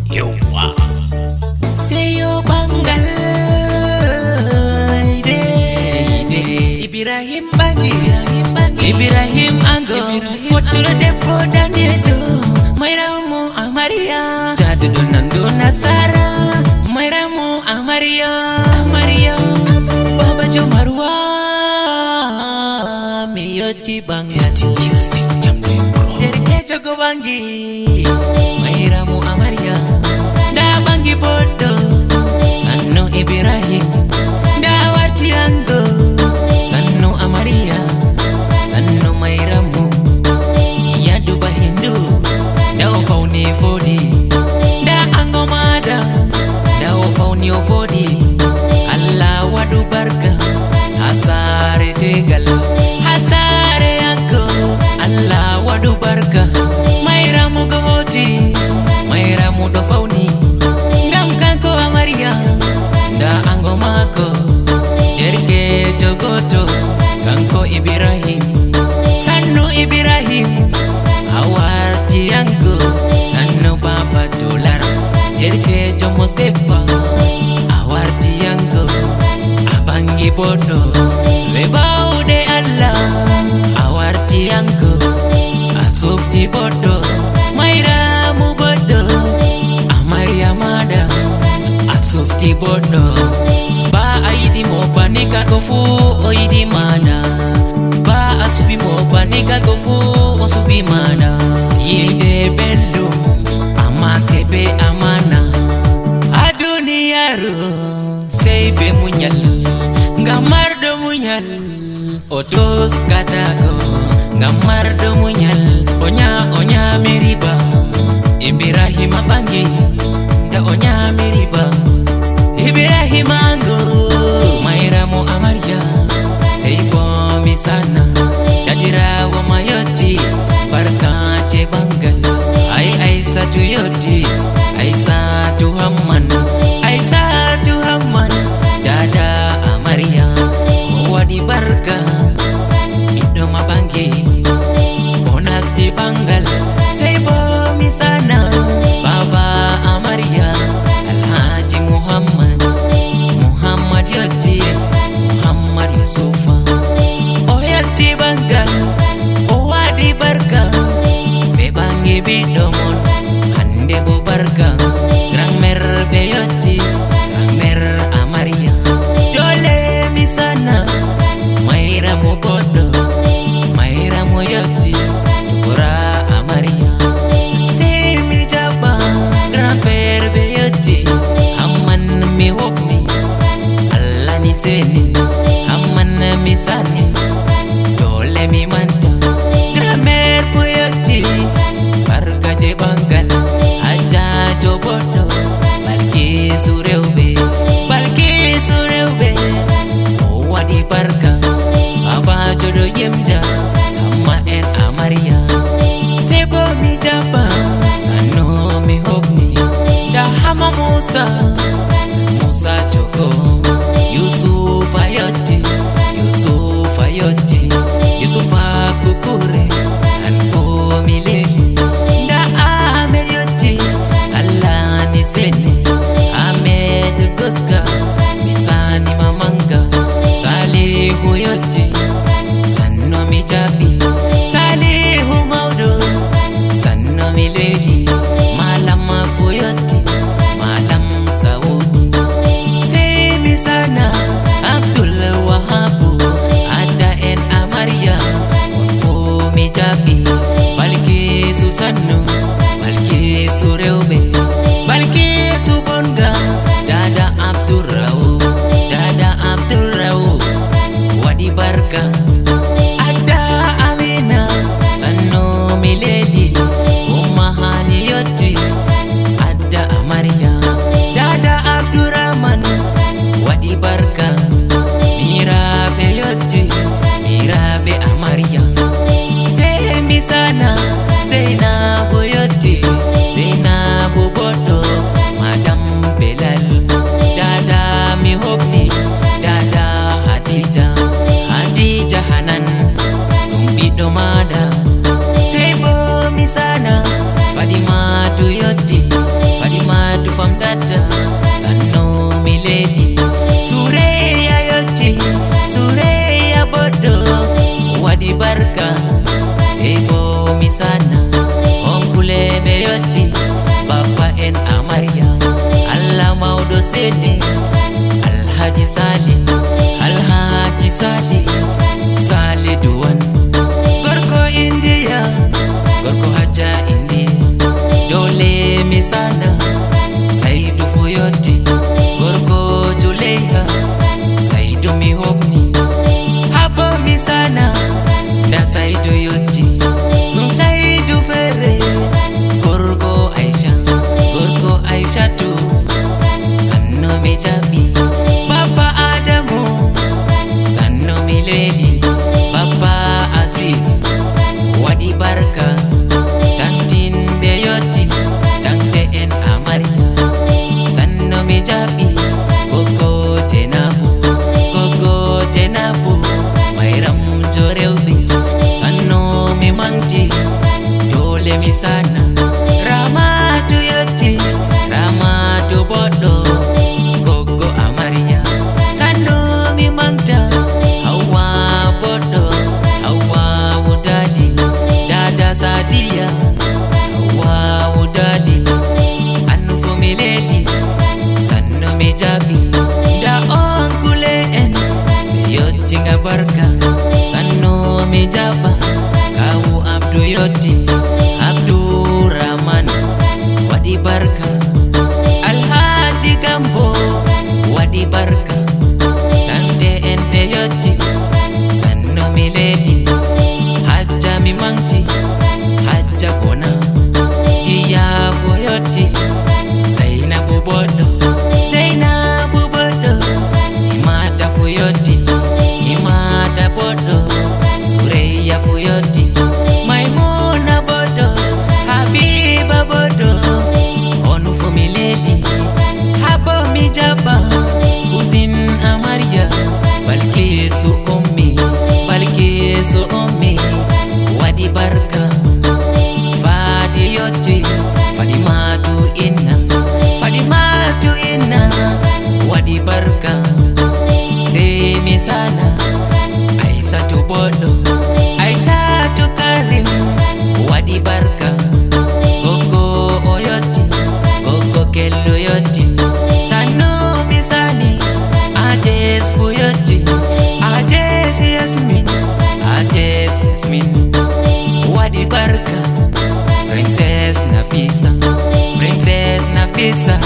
Yawa Seyo Banggal Ibrahim Bangi Ibrahim Anggo Putra Depo dan Yejo Mairamu Amaria Jadu Donando Nasara Mairamu Amaria Baba Jo Marwa Miyoti Bangi Studio Sing Jambi Bro Dari Kejogo Bangi Mairamu Amaria Da Bangi Bodo Sanu Ibrahim Da Warti Anggo Sanu Amaria Sanu Mairamu Yadu Bahindu Da Fauni Fodi Da Anggo Mada Da Fauni Fodi Allah Wadu Barka Hasare Tegal Hasare Anggo Allah Wadu Barka Mairamu Gomoti Mairamu Do Fauni Ngam Kanko Amaria Da Anggo Mako Derke Jogoto Kanko Ibrahim Sanu Ibrahim Awarti Anggo Sanu Baba Dolar Derke Jomo Sefa Awarti Anggo Abangi Bodo Webau de Allah Awarti Anggo Asufti Bodo Mairamu Bodo Amaria Mada Asufti Bodo Ba aidi mo panika kofu oidi mana Ba asubi mo panika kofu osubi mana Yede belu ama sebe amana Aduniyaru sebe munyal Ngamardo munyal Otos katago Ngamardo munyal Onya meriba Ibrahim Bangi Da onya meriba Ibrahim Anggo Mairamu Amaria Seibo Misana Dadira wa Mayoti Barkace Bangal Ai satu Yoti Ai satu Hamman Ai satu Hamman Dada Amaria Wadi Barka Idoma Bangi Bonas di Bangal Seibo Misana Baba Amaria Alhaji Muhammad Yoti Muhammad Yusufa Oyati Bangal Owadi Barka Bebangi Bidomon Hande Bo Barka Grang Mer Beyoti Grang Mer Amaria Dole Misana Mairamu Bodo Mairamu Yoti Ura Amaria Semi Jaba Grang Mer Beyoti Amman Mi Hokmi Seni Amman misani Dole mi manta Gramer Fuyoti Barka je Bangal Aja Jobodo Balki Surewbe Owadi Barka Baba Jodo Yemda Amma en Amaria Sebo mi jaba Sano mi hokmi Da Hama Musa Joko Yusuf Ayoti Yusuf Akukure Anfo Mileli Da Ahmed Yoti Allah Nisene Ahmed Goska Misani Mamanga Salihu Yoti Sanno Mijabi Salihu Maudo Sanno Mileli Malam Fuyoti Malam Saudi Semi sana Abdul Wahabu Ada en Amaria Unfo Mijabi Balki Susanu Balki Surewbe Balki Subonga Dada Abdurrau Wadi Barka Ada Amina Sano Mileli Umahani Yoti Ada Amaria Dada Abdurrahman Wadi Barka Mirabe Yoti Mirabe Amaria Semi sana Zainabu Yoti Zainabu wadi barka sebo misana onkule beyoti papa en amaria Allah maudo sede Alhaji Sale duwan gorko India gorko haja India dole misana Saidu Fuyoti gorko Juleha Saidu Mihobni habo misana da Saidu Yoti nung Saidu Fere gorko Aisha tu sanno mejabi Papa Adamu sanno mileli Papa Aziz wadi barka tantin beyoti tante en amaria sanno mejabi gogo jenabu mairam jorewbi sanno mi mangti dole misana ramatu yoti ramatu bodo gogo amaria sanno mi mangta hawa bodo hawa udali dada sadia hawa udali anfu mileli sanno mejabi da onkule en yoti ngabarka sanno mejaba kau Abdu Yoti Abdu Rahman wadi barka Alhaji Gambo wadi barka tante en Yoti sanno mileli Haja Mimangti Haja Kona Dia Foyoti Zainabu Bodo Imata Foyoti Imata Bodo Sureya Foyoti Maimuna Bodo Habiba Bodo Onufu mileli Habo mijaba Uzin Amaria Balkisu ummi wadi barka Fadi Yoti Fadimatu inna wadi barka Semi sana Aisatu Bodo Aisatu Karim wadi barka Gogo Oyoti Gogo Kelo Yoti Sanu Misani Ajes Fuyoti Ajes Yasmin wadi barka Princess Nafisa